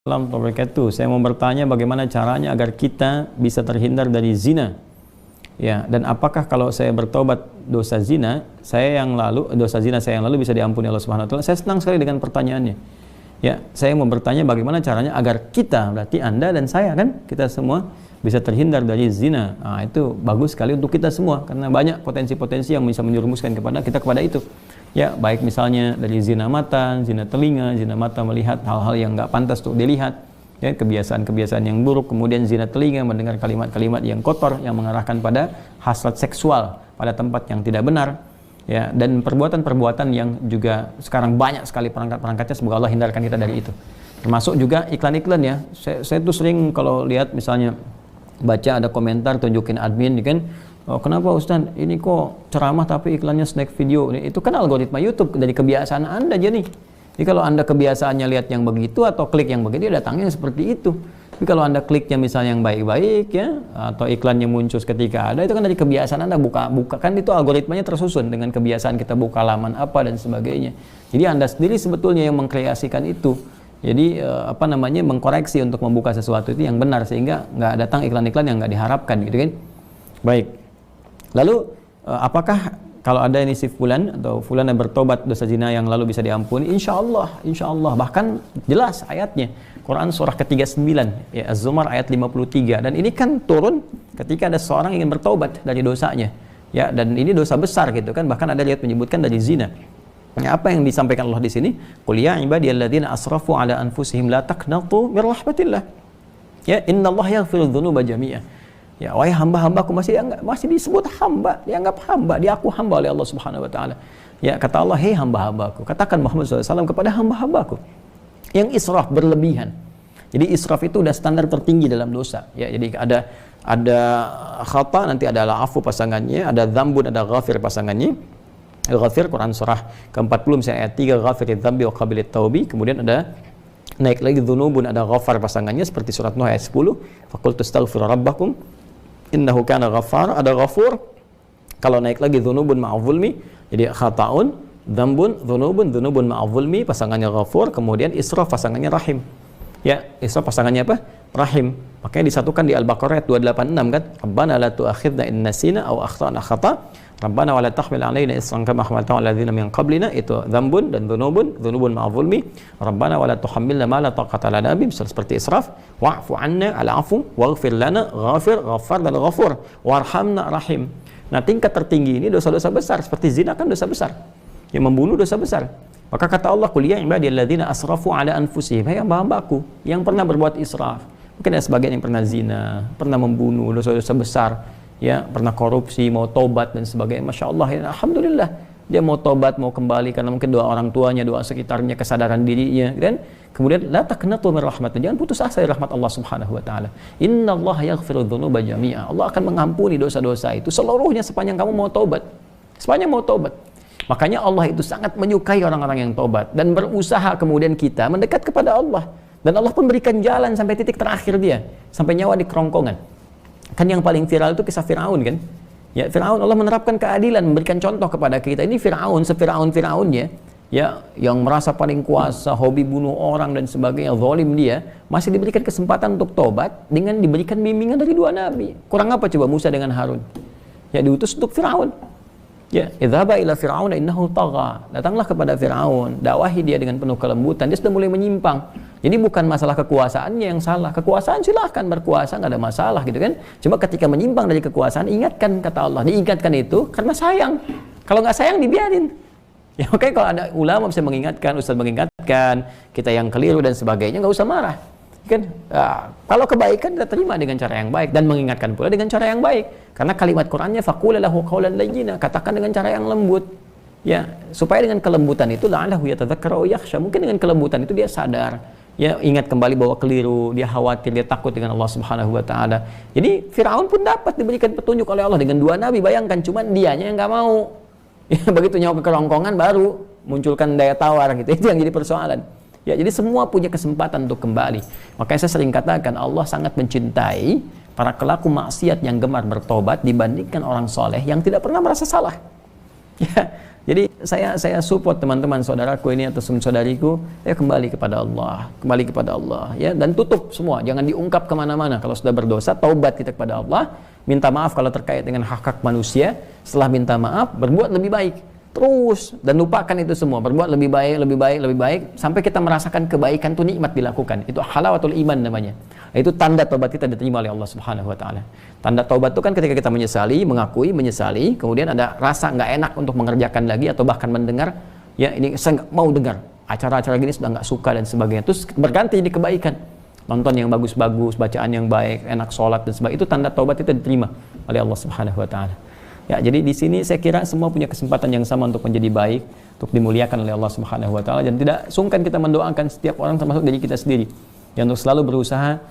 Assalamualaikum warahmatullahi wabarakatuh. Saya mau bertanya bagaimana caranya agar kita bisa terhindar dari zina. Ya, dan apakah kalau saya bertobat dosa zina saya yang lalu bisa diampuni Allah Subhanahu wa taala? Saya senang sekali dengan pertanyaannya. Ya, saya mau bertanya bagaimana caranya agar kita, berarti Anda dan saya kan, kita semua bisa terhindar dari zina. Nah, itu bagus sekali untuk kita semua karena banyak potensi-potensi yang bisa menjerumuskan kepada itu. Ya, baik misalnya dari zina mata, zina telinga, zina mata melihat hal-hal yang nggak pantas untuk dilihat, ya, kebiasaan-kebiasaan yang buruk, kemudian zina telinga mendengar kalimat-kalimat yang kotor yang mengarahkan pada hasrat seksual pada tempat yang tidak benar, ya, dan perbuatan-perbuatan yang juga sekarang banyak sekali perangkat-perangkatnya. Semoga Allah hindarkan kita dari itu. Termasuk juga iklan-iklan, ya. Saya tuh sering kalau lihat misalnya baca ada komentar tunjukin admin, kan, oh, kenapa Ustaz ini kok ceramah tapi iklannya snack video? Itu kan algoritma YouTube dari kebiasaan Anda aja nih. Jadi kalau Anda kebiasaannya lihat yang begitu atau klik yang begitu, datangnya seperti itu. Tapi kalau Anda kliknya misalnya yang baik-baik, ya, atau iklannya muncul ketika ada, itu kan dari kebiasaan Anda buka kan, itu algoritmanya tersusun dengan kebiasaan kita buka laman apa dan sebagainya. Jadi Anda sendiri sebetulnya yang mengkreasikan itu. Jadi mengkoreksi untuk membuka sesuatu itu yang benar sehingga nggak datang iklan-iklan yang nggak diharapkan, gitu kan? Baik. Lalu apakah kalau ada ini si fulan atau fulan yang bertobat dosa zina yang lalu bisa diampuni? Insya Allah, bahkan jelas ayatnya. Quran surah ke-39, ya, Az-Zumar ayat 53, dan ini kan turun ketika ada seorang ingin bertobat dari dosanya, ya, dan ini dosa besar gitu kan, bahkan ada ayat menyebutkan dari zina. Ya, apa yang disampaikan Allah di sini? Qul ya ibadiyalladzina asrafu ala anfusihim la taqnatu mir rahmatillah. Ya, innallaha yaghfiru dzunuba jami'a. Ya, wahai hamba-hambaku, masih disebut hamba, dianggap hamba, diaku hamba oleh Allah Subhanahu wa taala. Ya, kata Allah, "Hei hamba-hambaku, katakan Muhammad SAW kepada hamba-hambaku yang israf berlebihan." Jadi israf itu udah standar tertinggi dalam dosa. Ya, jadi ada khata, nanti ada afu pasangannya, ada dzambun, ada ghafir pasangannya. Ghafir Quran surah ke-40 misalnya ayat 3, ghafiridzambi dzambi wa qabilit taubi. Kemudian ada naik lagi dzunubun, ada ghafar pasangannya seperti surat Nuh ayat 10, faqultu astaghfiru rabbakum innahu kana ghaffar. Ada ghafur. Kalau naik lagi dzunubun ma'adh-dzulmi, jadi khata'un, dzambun, dzunubun ma'adh-dzulmi pasangannya ghafur, kemudian israf pasangannya rahim. Ya, israf pasangannya apa? Rahim. Makanya disatukan di Al-Baqarah ayat 286 kan, Rabbana la tu'akhidna in nasina aw akhtana khata', Rabbana wa la tahmil 'alaina isran kama hamaltahu 'alal ladzina min qablina. Itu dzambun dan dzunubun ma'adh-dzulmi. Rabbana wa la tuhammilna ma la taqata lana bih, seperti israf. Wa'fu 'anna, al-'afu, waghfir lana, ghafir, ghaffar dan ghafur, warhamna, rahim. Nah, tingkat tertinggi ini dosa-dosa besar, seperti zina kan dosa besar. Yang membunuh dosa besar. Maka kata Allah, "Qul ya ibadiyalladzina asrafu 'ala anfusihim." Hai hamba-hambaku yang pernah berbuat israf. Mungkin ada sebagian yang pernah zina, pernah membunuh, dosa-dosa besar, ya, pernah korupsi, mau tobat dan sebagainya. Masya Allah, ya, alhamdulillah, dia mau tobat, mau kembali karena mungkin doa orang tuanya, doa sekitarnya, kesadaran dirinya, dan kemudian la taqnatu min rahmatillah, jangan putus asa dari rahmat Allah Subhanahu wa taala. Innallaha yaghfiru dzunuba jami'a. Allah akan mengampuni dosa-dosa itu seluruhnya sepanjang kamu mau tobat. Sepanjang mau tobat. Makanya Allah itu sangat menyukai orang-orang yang tobat dan berusaha kemudian kita mendekat kepada Allah. Dan Allah pun berikan jalan sampai titik terakhir dia, sampai nyawa di kerongkongan. Kan yang paling viral itu kisah Firaun kan? Ya, Firaun, Allah menerapkan keadilan, memberikan contoh kepada kita. Ini Firaun, Firaunnya, ya, yang merasa paling kuasa, hobi bunuh orang dan sebagainya, zalim dia, masih diberikan kesempatan untuk tobat dengan diberikan bimbingan dari dua nabi. Kurang apa coba Musa dengan Harun? Ya, diutus untuk Firaun. Ya, idzhaba ila fir'auna innahu tagha. Datanglah kepada Firaun, dakwahi dia dengan penuh kelembutan. Dia sudah mulai menyimpang. Jadi bukan masalah kekuasaannya yang salah. Kekuasaan silahkan berkuasa, nggak ada masalah gitu kan. Cuma ketika menyimpang dari kekuasaan, ingatkan, kata Allah. Diingatkan itu karena sayang. Kalau nggak sayang dibiarin. Ya, makanya kalau ada ulama bisa mengingatkan, ustaz mengingatkan, kita yang keliru dan sebagainya, nggak usah marah. Kan? Nah, kalau kebaikan kita terima dengan cara yang baik dan mengingatkan pula dengan cara yang baik. Karena kalimat Qur'annya faqul lahu qawlan layyina, katakan dengan cara yang lembut. Ya, supaya dengan kelembutan itu la'allahu yatadzakkaru aw yakhsha. Mungkin dengan kelembutan itu dia sadar, ya, ingat kembali bahwa keliru, dia khawatir, dia takut dengan Allah Subhanahu wa taala. Jadi Firaun pun dapat diberikan petunjuk oleh Allah dengan dua nabi, bayangkan, cuman dianya yang enggak mau. Ya, begitu nyawa ke kerongkongan baru munculkan daya tawar gitu. Itu yang jadi persoalan. Ya, jadi semua punya kesempatan untuk kembali. Makanya saya sering katakan Allah sangat mencintai para pelaku maksiat yang gemar bertobat dibandingkan orang soleh yang tidak pernah merasa salah. Ya, Jadi saya support teman-teman saudaraku ini atau saudariku, ya kembali kepada Allah, ya, dan tutup semua, jangan diungkap kemana-mana. Kalau sudah berdosa, taubat kita kepada Allah, minta maaf kalau terkait dengan hak-hak manusia. Setelah minta maaf, berbuat lebih baik terus, dan lupakan itu semua, berbuat lebih baik sampai kita merasakan kebaikan itu nikmat dilakukan. Itu halawatul iman namanya. Itu tanda taubat kita diterima oleh Allah Subhanahu wa taala. Tanda taubat itu kan ketika kita menyesali, mengakui, menyesali, kemudian ada rasa nggak enak untuk mengerjakan lagi atau bahkan mendengar, ya ini saya nggak mau dengar acara-acara gini, sudah nggak suka dan sebagainya. Terus berganti jadi kebaikan, nonton yang bagus-bagus, bacaan yang baik, enak sholat dan sebagainya. Itu tanda taubat kita diterima oleh Allah Subhanahu wa taala. Ya, jadi di sini saya kira semua punya kesempatan yang sama untuk menjadi baik, untuk dimuliakan oleh Allah Subhanahu wa taala, dan tidak sungkan kita mendoakan setiap orang termasuk diri kita sendiri. Yang untuk selalu berusaha